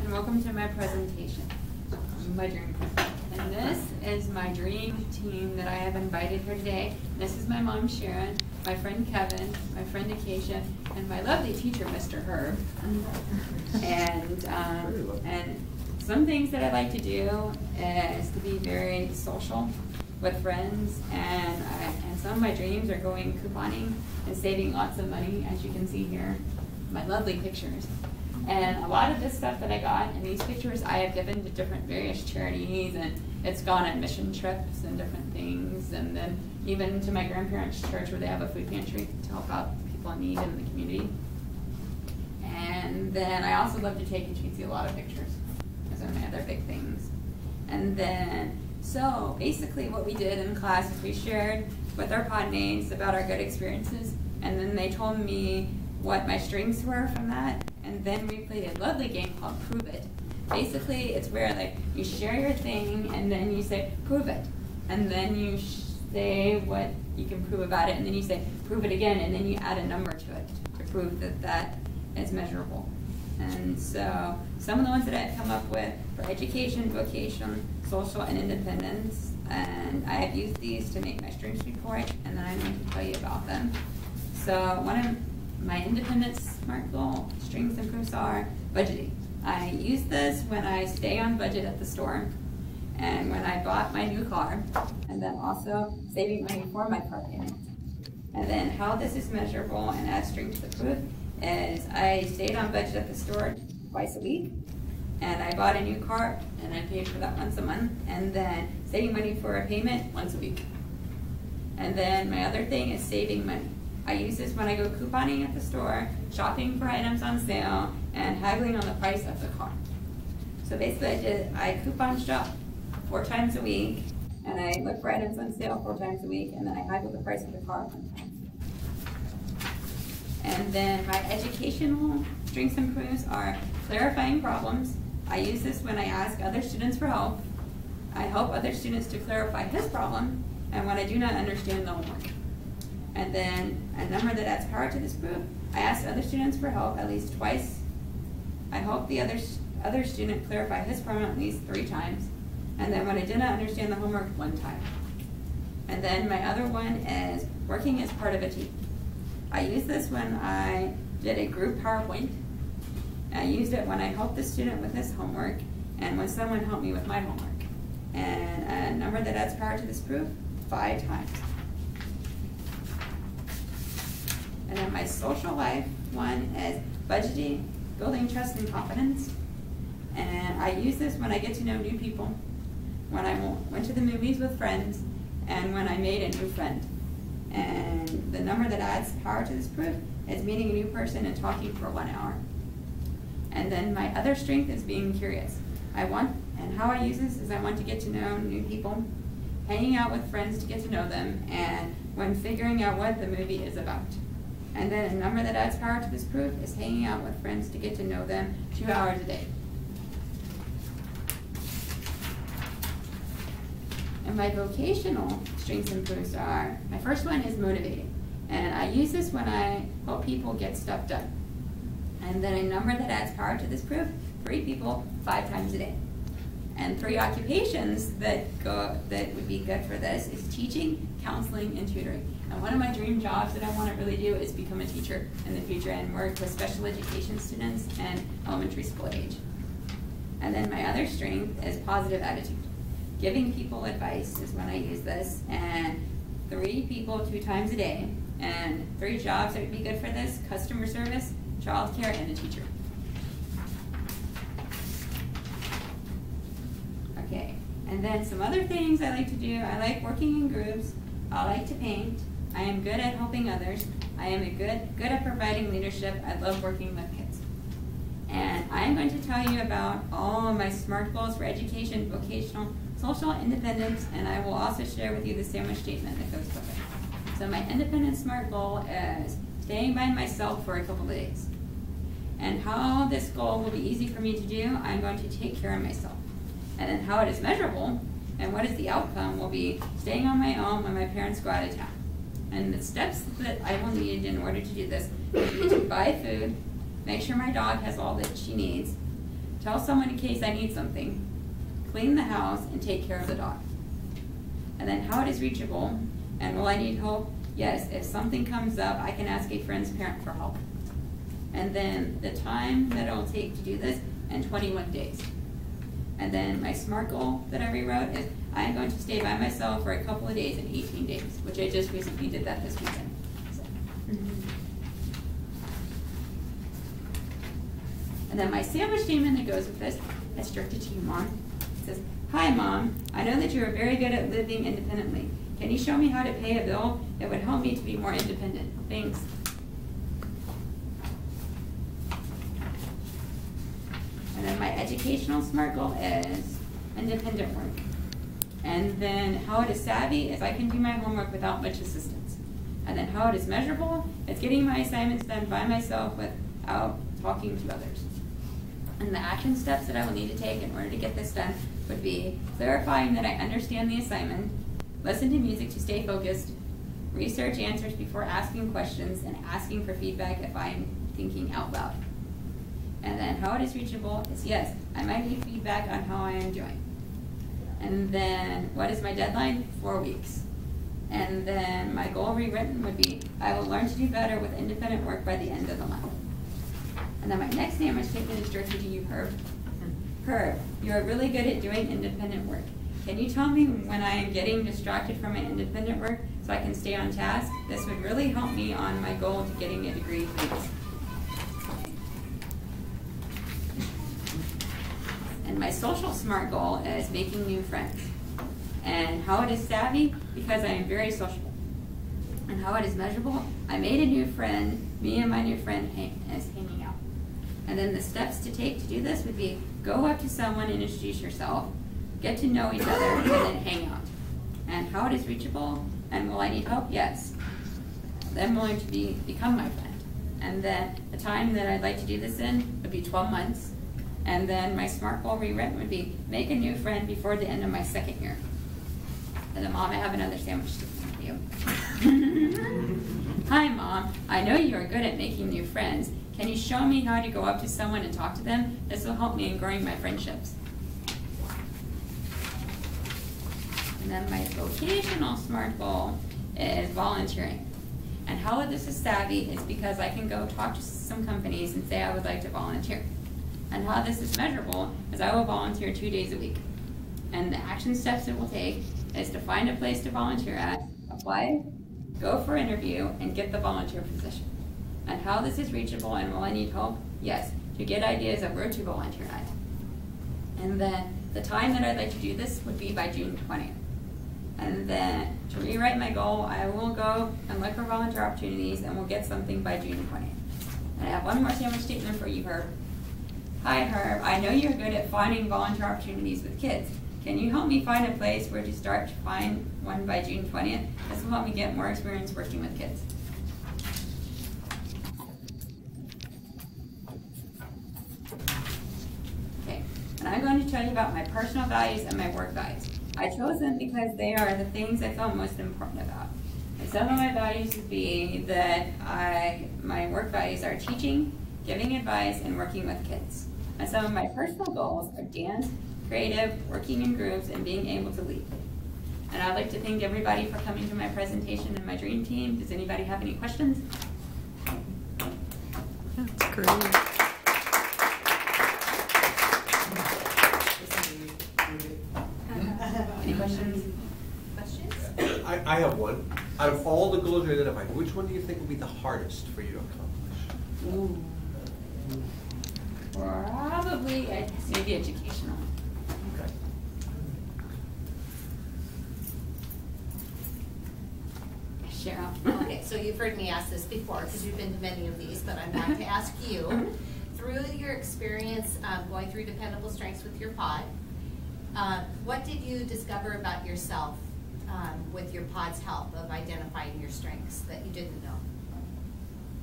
and welcome to my presentation, my dream presentation. And this is my dream team that I have invited here today. This is my mom, Sharon, my friend Kevin, my friend Acacia, and my lovely teacher, Mr. Herb. And some things that I like to do is to be very social with friends, and some of my dreams are going couponing and saving lots of money, as you can see here, my lovely pictures. And a lot of this stuff that I got in these pictures I have given to different various charities, and it's gone on mission trips and different things, and then even to my grandparents' church where they have a food pantry to help out people in need in the community. And then I also love to take, as you can see, a lot of pictures. Those are my other big things. And then, so basically what we did in class is we shared with our pod mates about our good experiences, and then they told me what my strengths were from that, and then we played a lovely game called Prove It. Basically, it's where like you share your thing, and then you say, prove it, and then you say what you can prove about it, and then you say, prove it again, and then you add a number to it to prove that that is measurable. And so some of the ones that I've come up with for education, vocation, social, and independence, and I have used these to make my strengths report, and then I'm going to tell you about them. So one of my independence SMART goal strengths and proofs are budgeting. I use this when I stay on budget at the store, and when I bought my new car, and then also saving money for my car payment. And then how this is measurable and adds strength to the proof is I stayed on budget at the store twice a week, and I bought a new car, and I paid for that once a month, and then saving money for a payment once a week. And then my other thing is saving money. I use this when I go couponing at the store, shopping for items on sale, and haggling on the price of the car. So basically I coupon shop 4 times a week, and I look for items on sale 4 times a week, and then I haggle the price of the car 1 time. And then my educational strengths and proofs are clarifying problems. I use this when I ask other students for help. I help other students to clarify his problem, and when I do not understand the homework. And then a number that adds power to this proof, I ask other students for help at least twice. I help the other student clarify his problem at least 3 times. And then when I did not understand the homework, 1 time. And then my other one is working as part of a team. I used this when I did a group PowerPoint. I used it when I helped the student with his homework, and when someone helped me with my homework. And a number that adds power to this proof, 5 times. And then my social life one is budgeting, building trust and confidence. And I use this when I get to know new people, when I went to the movies with friends, and when I made a new friend. And the number that adds power to this proof is meeting a new person and talking for 1 hour. And then my other strength is being curious. And how I use this is I want to get to know new people, hanging out with friends to get to know them, and when figuring out what the movie is about. And then a number that adds power to this proof is hanging out with friends to get to know them 2 hours a day. And my vocational strengths and proofs are, my first one is motivating. And I use this when I help people get stuff done. And then a number that adds power to this proof, 3 people, 5 times a day. And 3 occupations that would be good for this is teaching, counseling, and tutoring. And one of my dream jobs that I want to really do is become a teacher in the future and work with special education students and elementary school age. And then my other strength is positive attitude. Giving people advice is when I use this, and 3 people 2 times a day, and 3 jobs that would be good for this: customer service, childcare, and a teacher. Okay, and then some other things I like to do. I like working in groups. I like to paint. I am good at helping others. I am good at providing leadership. I love working with kids. And I am going to tell you about all of my SMART goals for education, vocational, social, independence, and I will also share with you the sandwich statement that goes with it. So my independent SMART goal is staying by myself for a couple of days. And how this goal will be easy for me to do, I'm going to take care of myself. And then how it is measurable and what is the outcome will be staying on my own when my parents go out of town. And the steps that I will need in order to do this is to buy food, make sure my dog has all that she needs, tell someone in case I need something, clean the house, and take care of the dog. And then how it is reachable, and will I need help? Yes, if something comes up, I can ask a friend's parent for help. And then the time that it will take to do this, and 21 days. And then my SMART goal that I rewrote is I am going to stay by myself for a couple of days in 18 days, which I just recently did that this weekend. So. And then my sandwich statement that goes with this, that's directed to you, Mom. It says, "Hi, Mom. I know that you are very good at living independently. Can you show me how to pay a bill? It would help me to be more independent. Thanks." And then my educational SMART goal is independent work. And then how it is savvy is I can do my homework without much assistance. And then how it is measurable is getting my assignments done by myself without talking to others. And the action steps that I will need to take in order to get this done would be clarifying that I understand the assignment, listen to music to stay focused, research answers before asking questions, and asking for feedback if I'm thinking out loud. And then how it is reachable is yes, I might need feedback on how I am doing. And then what is my deadline? 4 weeks. And then my goal rewritten would be I will learn to do better with independent work by the end of the month. And then my next sandwich statement is directed to you, Herb. Herb, you are really good at doing independent work. Can you tell me when I am getting distracted from my independent work so I can stay on task? This would really help me on my goal to getting a degree, please. And my social SMART goal is making new friends. And how it is savvy, because I am very sociable. And how it is measurable, I made a new friend, me and my new friend is hanging out. And then the steps to take to do this would be go up to someone and introduce yourself, get to know each other, and then hang out. And how it is reachable, and will I need help? Yes. Then I'm willing to become my friend. And then the time that I'd like to do this in would be 12 months. And then my SMART goal rewritten would be make a new friend before the end of my 2nd year. And then, Mom, I have another sandwich for you. Hi, Mom. I know you are good at making new friends. Can you show me how to go up to someone and talk to them? This will help me in growing my friendships. And then my vocational SMART goal is volunteering. And how this is savvy is because I can go talk to some companies and say I would like to volunteer. And how this is measurable is I will volunteer 2 days a week. And the action steps it will take is to find a place to volunteer at, apply, go for interview, and get the volunteer position. And how this is reachable and will I need help? Yes, to get ideas of where to volunteer at. And then the time that I'd like to do this would be by June 20th. And then to rewrite my goal, I will go and look for volunteer opportunities and we'll get something by June 20th. And I have one more sandwich statement for you, Herb. Hi, Herb. I know you're good at finding volunteer opportunities with kids. Can you help me find a place where to start to find one by June 20th? This will help me get more experience working with kids. Okay, and I'm going to tell you about my personal values and my work values. I chose them because they are the things I felt most important about. And some of my values would be that my work values are teaching, giving advice, and working with kids. And some of my personal goals are dance, creative, working in groups, and being able to lead. And I'd like to thank everybody for coming to my presentation and my dream team. Does anybody have any questions? That's great. Any questions? I have one. Out of all the goals you identified, which one do you think will be the hardest for you to accomplish? Ooh. Probably maybe educational. Okay. Cheryl. Okay, so you've heard me ask this before because you've been to many of these, but I'm going to ask you, through your experience going through Dependable Strengths with your pod, what did you discover about yourself with your pod's help of identifying your strengths that you didn't know?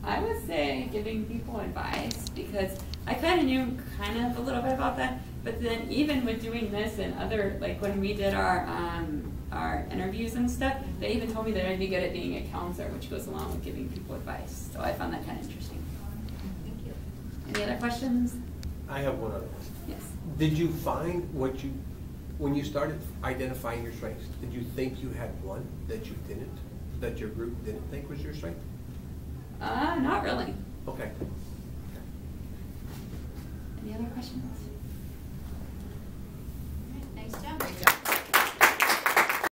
I would say giving people advice, because I kind of knew a little bit about that, but then even with doing this and other, like when we did our interviews and stuff, they even told me that I'd be good at being a counselor, which goes along with giving people advice. So I found that kind of interesting. Thank you. Any other questions? I have one other one. Yes. Did you find when you started identifying your strengths, did you think you had one that you didn't, that your group didn't think was your strength? Not really. Okay. Any other questions?